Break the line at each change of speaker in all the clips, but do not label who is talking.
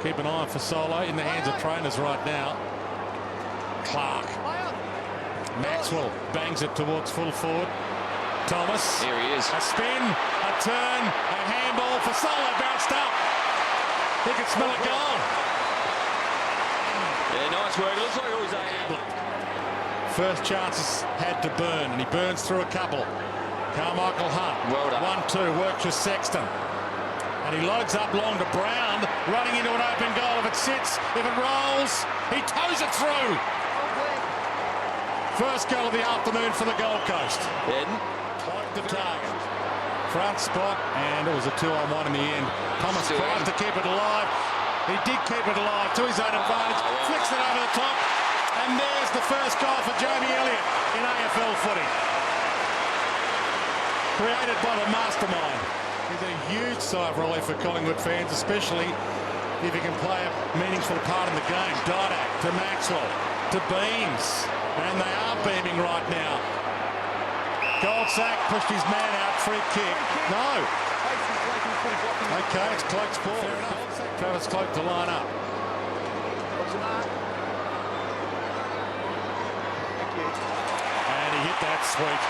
Keep an eye for Solo in the hands of trainers right now. Clark. Maxwell bangs it towards full forward. Thomas.
Here he is.
A spin, a turn, a handball for Solo. Bounced up. He could smell a goal.
Yeah, nice work. It looks like it was a handball.
First chances had to burn, and he burns through a couple. Carmichael Hunt.
Well done.
1-2, works with Sexton. And he loads up long to Brown, running into an open goal. If it sits, if it rolls, he toes it through. First goal of the afternoon for the Gold Coast.
Eden.
Cloaked the target. Front spot, and it was a 2-on-1 in the end. Thomas tries to keep it alive. He did keep it alive to his own advantage. Flicks it over the top. And there's the first goal for Jamie Elliott in AFL footy. Created by the mastermind. He's a huge sigh of relief for Collingwood fans, especially if he can play a meaningful part in the game. Didak to Maxwell, to Beams. And they are beaming right now. Goldsack pushed his man out, free kick. No. Okay, it's Cloak's ball. Travis Cloak to line up. And he hit that sweet.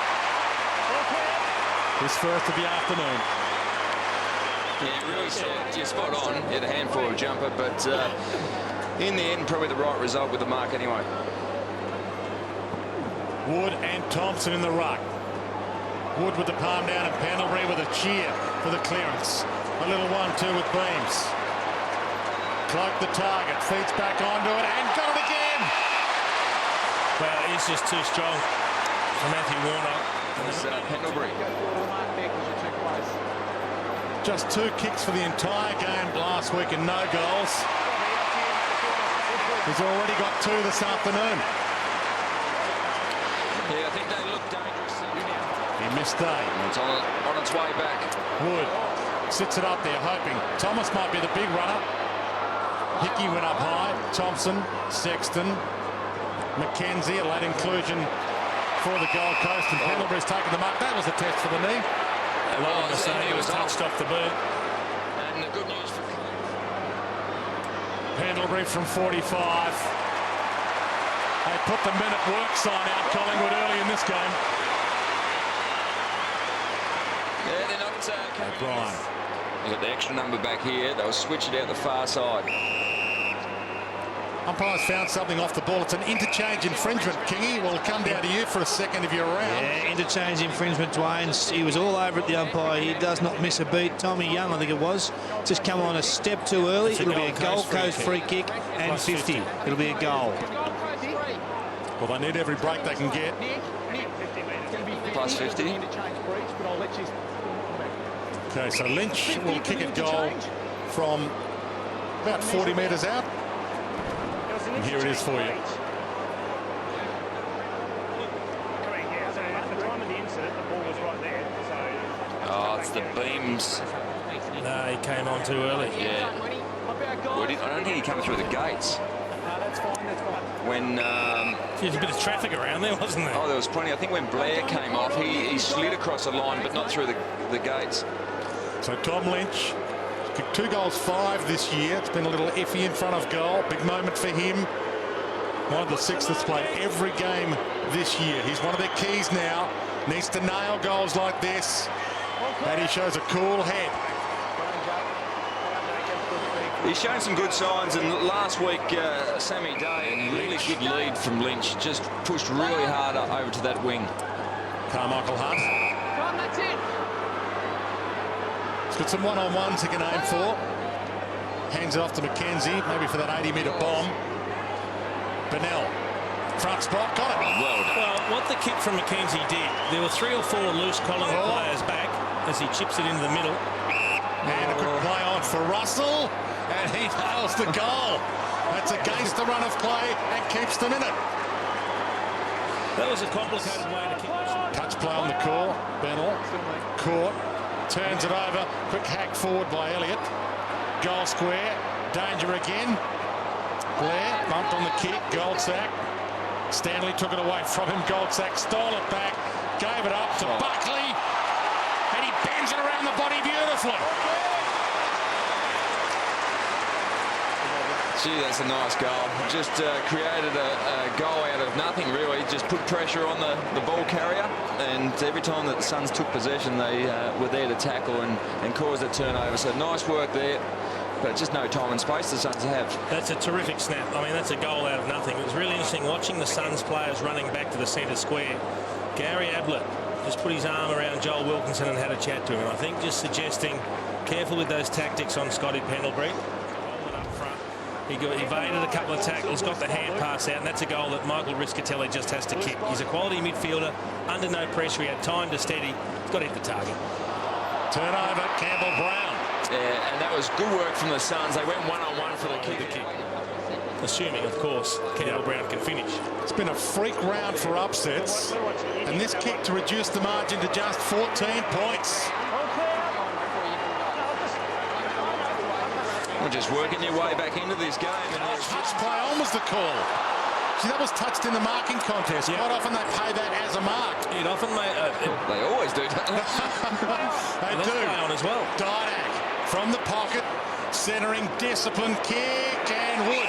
His first of the afternoon.
Yeah, really, you're spot on. He had a handful of jumper, but in the end, probably the right result with the mark anyway.
Wood and Thompson in the ruck. Wood with the palm down and Pendlebury with a cheer for the clearance. A little 1-2 with Beams. Cloak the target, feeds back onto it and got it again.
Well, he's just too strong for Matthew Warner.
Pendlebury.
Just 2 kicks for the entire game last week and no goals. He's already got 2 this afternoon.
Yeah, I think they look dangerous.
He missed day.
It's on its way back.
Wood sits it up there, hoping Thomas might be the big runner. Hickey went up high. Thompson, Sexton, McKenzie, a late inclusion for the Gold Coast, and Pendlebury's taken the mark. That was a test for the knee.
He was touched off the boot.
And the good news for
Pendlebury from 45. They put the men at work sign out Collingwood early in this game.
Yeah, they're not
O'Brien.
They got the extra number back here. They'll switch it out the far side.
Umpires found something off the ball. It's an interchange infringement, Kingy. We'll come down to you for a second if you're around.
Yeah, interchange infringement, Dwayne. He was all over at the umpire. He does not miss a beat. Tommy Young, I think it was, just come on a step too early. It'll be a Gold Coast free kick and 50. It'll be a goal.
Well, they need every break they can get.
Plus 50.
Okay, so Lynch will kick a goal from about 40 metres out. And here it is for you.
Oh, it's the Beams.
No, he came on too early.
Yeah. Well, I don't think he came through the gates. When
There's a bit of traffic around there, wasn't there?
oh, there was plenty. I think when Blair came off, he slid across the line, but not through the gates.
So Tom Lynch kicked 2 goals 5 this year. It's been a little iffy in front of goal. Big moment for him. One of the 6 that's played every game this year. He's one of their keys now. Needs to nail goals like this. And he shows a cool head.
He's shown some good signs, and last week, Sammy Day, a really good lead from Lynch, just pushed really hard over to that wing.
Carmichael Hunt. He's got some one-on-ones he can aim for. Hands it off to McKenzie, maybe for that 80-metre bomb. Bennell, front spot, got it.
Well done.
Well, what the kick from McKenzie did, there were 3 or 4 loose Collingwood players back as he chips it into the middle.
And a good play on for Russell, and he nails the goal. That's against the run of play and keeps them in it.
That was a complicated way to kick this.
Touch play on the call. Bennell, caught, turns it over. Quick hack forward by Elliott. Goal square, danger again. Blair bumped on the kick. Goldsack. Stanley took it away from him. Goldsack stole it back, gave it up to Buckley, and he bends it around the body beautifully.
Gee, that's a nice goal. Just created a goal out of nothing, really. Just put pressure on the ball carrier, and every time that the Suns took possession, they were there to tackle and cause a turnover. So nice work there, but just no time and space the Suns have. That's
a terrific snap. I mean, that's a goal out of nothing. It was really interesting watching the Suns players running back to the centre square. Gary Ablett just put his arm around Joel Wilkinson and had a chat to him. And I think just suggesting careful with those tactics on Scotty Pendlebury. He evaded a couple of tackles, got the hand pass out, and that's a goal that Michael Riscatelli just has to kick. He's a quality midfielder, under no pressure. He had time to steady. He's got to hit the target.
Turnover, Campbell Brown.
Yeah, and that was good work from the Suns. They went one-on-one for the kick.
Assuming, of course, Campbell Brown can finish.
It's been a freak round for upsets, and this kick to reduce the margin to just 14 points.
We're just working your way back into this game. And
touch play on was the call. See, that was touched in the marking contest.
Yep.
Quite often they pay that as a mark.
It often
they always do.
They do.
On as well.
Didak from the pocket, centering, disciplined kick, and Wood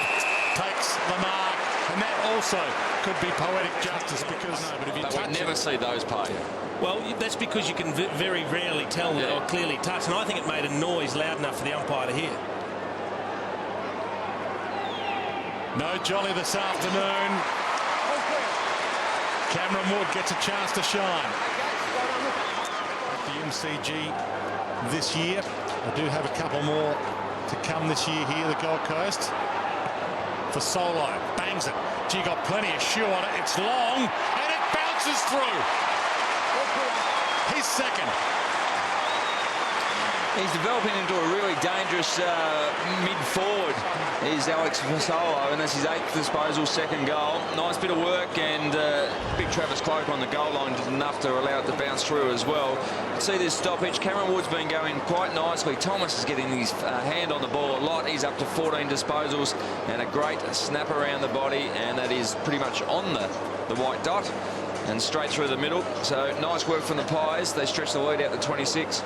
takes the mark. And that also could be poetic justice because but if you touch
never see those paid.
Well, that's because you can very rarely tell or clearly touch, and I think it made a noise loud enough for the umpire to hear.
No jolly this afternoon. Cameron Wood gets a chance to shine. At the MCG this year. I do have a couple more to come this year here, the Gold Coast. For Solo, bangs it. Gee, got plenty of shoe on it. It's long, and it bounces through. He's second.
He's developing into a really dangerous mid-forward. He's Alex Solo, and that's his 8th disposal, 2nd goal. Nice bit of work, and big Travis Cloak on the goal line did enough to allow it to bounce through as well. See this stoppage. Cameron Wood's been going quite nicely. Thomas is getting his hand on the ball a lot. He's up to 14 disposals, and a great snap around the body, and that is pretty much on the white dot and straight through the middle. So nice work from the Pies. They stretch the lead out to 26.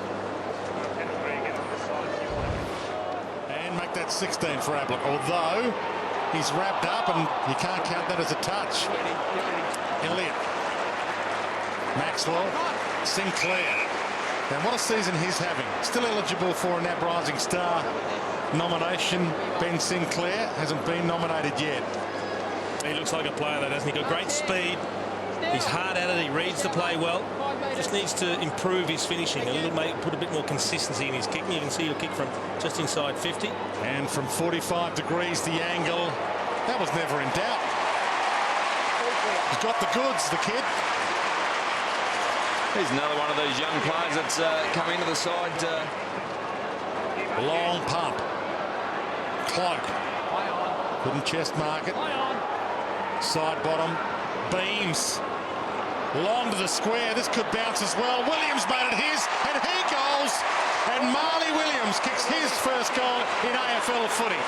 16 for Ablett, although he's wrapped up and you can't count that as a touch. Elliott, Maxwell, Sinclair, and what a season he's having. Still eligible for a NAB Rising Star nomination. Ben Sinclair hasn't been nominated yet.
He looks like a player that hasn't he got great speed. He's hard at it. He reads the play well. Just needs to improve his finishing a little, put a bit more consistency in his kicking. You can see he'll kick from just inside 50.
And from 45 degrees, the angle. That was never in doubt. He's got the goods, the kid.
He's another one of those young players that's come into the side.
Long pump. Cloak. Couldn't chest mark it. Side bottom. Beams. Long to the square. This could bounce as well. Williams made it his, and he goes. And Marley Williams kicks his first goal in AFL footy.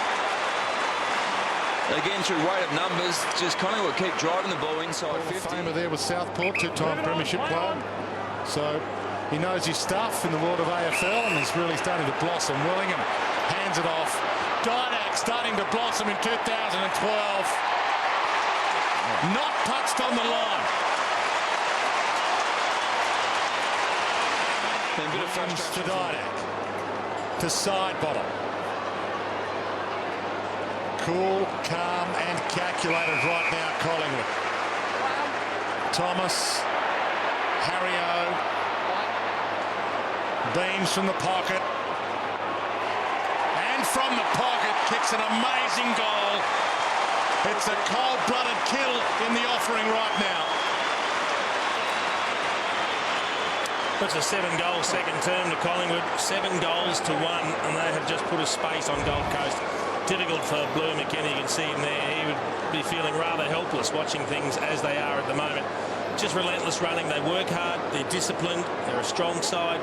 Again, through weight of numbers, just Collingwood keep driving the ball inside 50.
Famer there with Southport, 2-time premiership player. So he knows his stuff in the world of AFL, and he's really starting to blossom. Willingham hands it off. Didak starting to blossom in 2012. Not touched on the line.
A bit of frustration
to Didak. To side bottom. Cool, calm, and calculated right now, Collingwood. Thomas, Harrio, Beams from the pocket. And from the pocket, kicks an amazing goal. It's a cold-blooded kill in the offering right now.
It's a 7-goal second term to Collingwood. 7 goals to 1, and they have just put a space on Gold Coast. Difficult for Blue McKenna. You can see him there. He would be feeling rather helpless watching things as they are at the moment. Just relentless running. They work hard. They're disciplined. They're a strong side,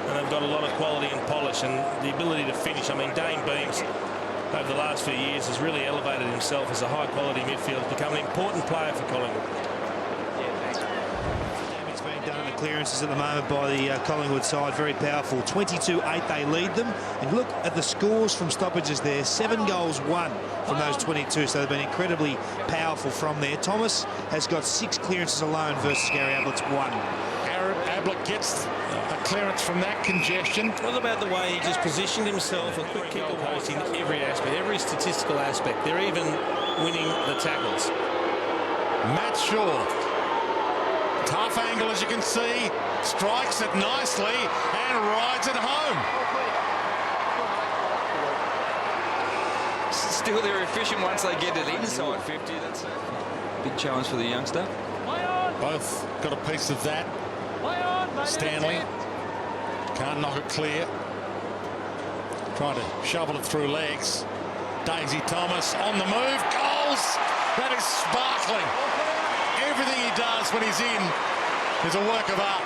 and they've got a lot of quality and polish and the ability to finish. I mean, Dane Beams over the last few years has really elevated himself as a high-quality midfielder, become an important player for Collingwood.
It's been done in the clearances at the moment by the Collingwood side. Very powerful. 22-8 they lead them. And look at the scores from stoppages there. 7 goals won from those 22. So they've been incredibly powerful from there. Thomas has got 6 clearances alone versus Gary Ablett's 1.
Ablett gets a clearance from that congestion.
What about the way he just positioned himself? A quick kick post in every aspect, every statistical aspect. They're even winning the tackles.
Matt Shaw. Tough angle, as you can see. Strikes it nicely and rides it home.
Still, they're efficient once they get it inside 50. That's a big challenge for the youngster.
Both got a piece of that. Stanley can't knock it clear. Trying to shovel it through legs. Daisy Thomas on the move. Goals! That is sparkling. Everything he does when he's in is a work of art.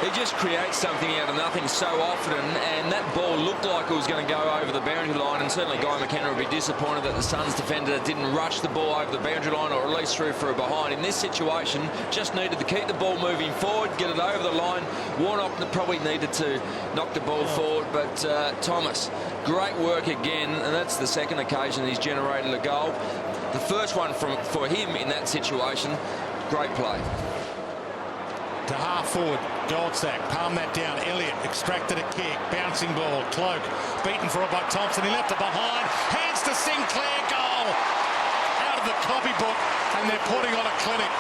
He just creates something out of nothing so often, and that ball looked like it was going to go over the boundary line, and certainly Guy McKenna would be disappointed that the Suns defender didn't rush the ball over the boundary line, or at least through for a behind. In this situation, just needed to keep the ball moving forward, get it over the line. Warnock probably needed to knock the ball forward, but Thomas, great work again, and that's the second occasion he's generated a goal. The first one for him in that situation, great play.
To half forward, Goldsack, palm that down. Elliott extracted a kick, bouncing ball. Cloak beaten for it by Thompson. He left it behind. Hands to Sinclair, goal out of the copybook, and they're putting on a clinic.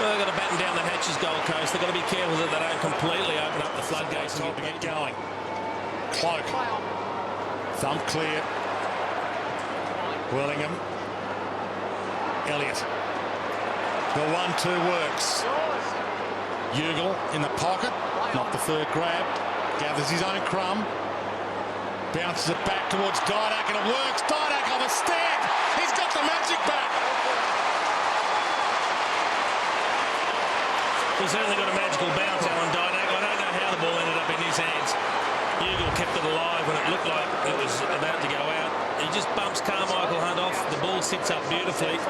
Well, they've got to batten down the hatches, Gold Coast. They've got to be careful that they don't completely open up the floodgates and get going.
Cloak, thumb clear. Wellingham, Elliott. The 1-2 works. Ugle in the pocket, not the third grab. Gathers his own crumb. Bounces it back towards Didak, and it works. Didak on the step. He's got the magic back.
He's certainly got a magical bounce, Alan Didak. I don't know how the ball ended up in his hands. Ugle kept it alive when it looked like it was about to go out. He just bumps Carmichael Hunt off. The ball sits up beautifully.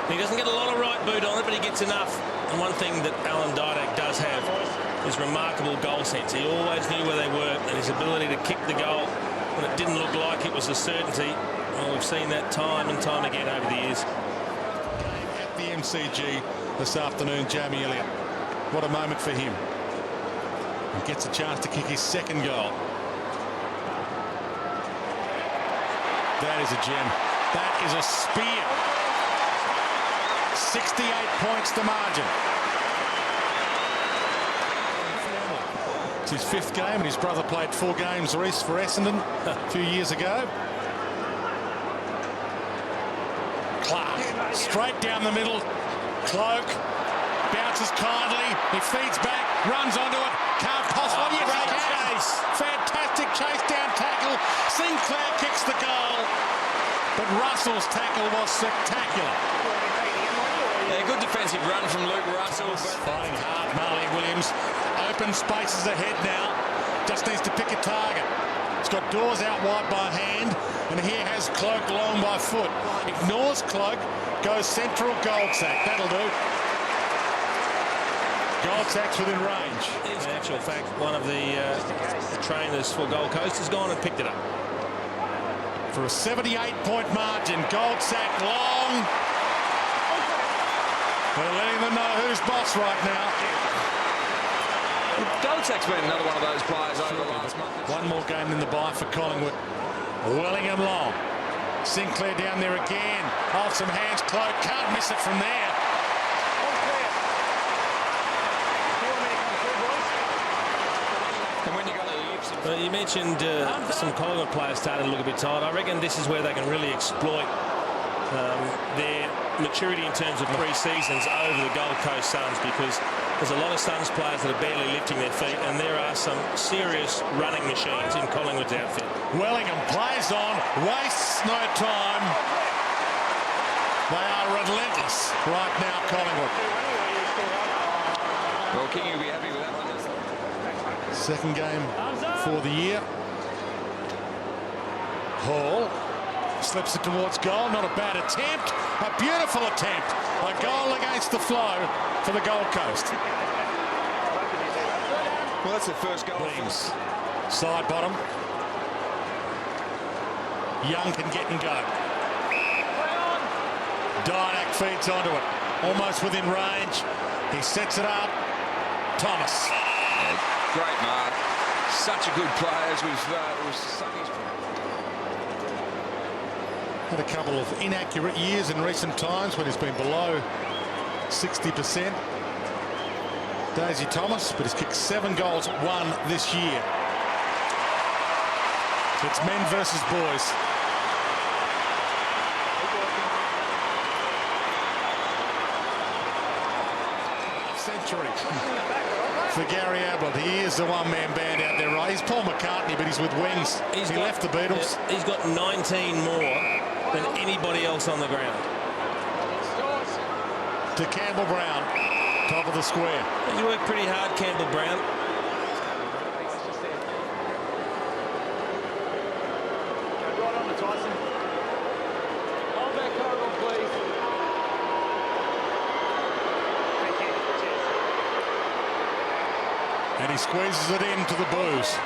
He doesn't get a lot of right boot on it, but he gets enough. And one thing that Alan Didak does have is remarkable goal sense. He always knew where they were, and his ability to kick the goal when it didn't look like it was a certainty. Well, we've seen that time and time again over the years.
At the MCG this afternoon, Jamie Elliott. What a moment for him. He gets a chance to kick his second goal. That is a gem. That is a spear. 68 points to margin. It's his 5th game, and his brother played 4 games for Essendon a few years ago. Clark, straight down the middle. Cloak bounces kindly. He feeds back, runs onto it. Can't possibly. Chase. Fantastic chase down tackle. Sinclair kicks the goal, but Russell's tackle was spectacular.
Yeah, good defensive run from Luke Russell.
Fighting hard, Marley Williams. Open spaces ahead now. Just needs to pick a target. He's got Dawes out wide by hand, and here has Cloak long by foot. Ignores Cloak, goes central, Goldsack. That'll do. Goldsack's within range.
In actual fact, one of the trainers for Gold Coast has gone and picked it up.
For a 78-point margin, Goldsack long. We're letting them know who's boss right now.
Goldsack's been another one of those players over the last month.
One more game in the bye for Collingwood. Wellingham long. Sinclair down there again. Off some hands, Cloak can't miss it from there.
And when you got the
Well, you mentioned some Collingwood players starting to look a bit tired. I reckon this is where they can really exploit their maturity in terms of pre-seasons over the Gold Coast Suns, because there's a lot of Suns players that are barely lifting their feet, and there are some serious running machines in Collingwood's outfit.
Wellingham plays on, wastes no time. They are relentless right now, Collingwood.
Well, King will be happy with that one.
Second game for the year. Hall Slips it towards goal. Not a bad attempt. A beautiful attempt. A goal against the flow for the Gold Coast.
Well, that's the first goal.
Williams, side bottom. Young can get and go. Dynac feeds onto it. Almost within range. He sets it up. Thomas.
Yeah, great mark. Such a good player as we've sung his.
Had a couple of inaccurate years in recent times when he's been below 60%. Daisy Thomas, but he's kicked 7 goals, 1 this year. It's men versus boys. Century for Gary Ablett. He is the one-man band out there, right? He's Paul McCartney, but he's with wings. He left the Beatles.
Yeah, he's got 19 more than anybody else on the ground.
To Campbell Brown, top of the square.
He worked pretty hard, Campbell Brown.
And he squeezes it into the boos.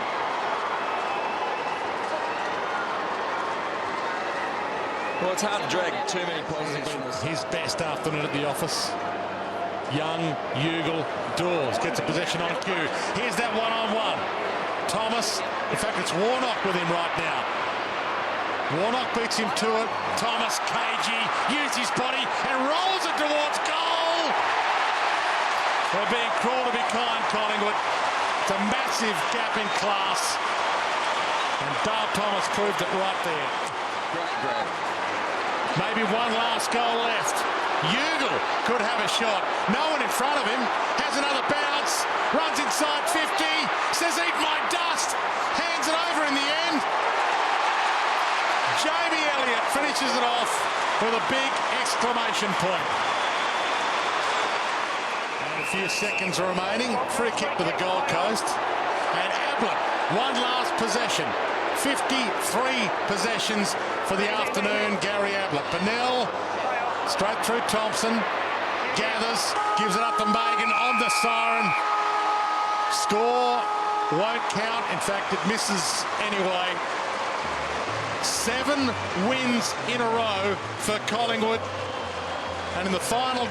Well, it's hard to drag too many positives from this.
His best afternoon at the office. Young, Ugle, Dawes gets a possession on cue. Here's that one-on-one. Thomas, in fact, it's Warnock with him right now. Warnock beats him to it. Thomas, cagey, used his body and rolls it towards goal. They're being cruel to be kind, Collingwood. It's a massive gap in class. And Dale Thomas proved it right there.
Great grab.
Maybe one last goal left. Ugle could have a shot. No one in front of him. Has another bounce. Runs inside 50. Says, eat my dust. Hands it over in the end. Jamie Elliott finishes it off with a big exclamation point. And a few seconds remaining. Free kick to the Gold Coast. And Ablett, one last possession. 53 possessions for the afternoon, Gary Ablett. Pennell, straight through Thompson, gathers, gives it up to Megan on the siren. Score won't count. In fact, it misses anyway. 7 wins in a row for Collingwood. And in the final game,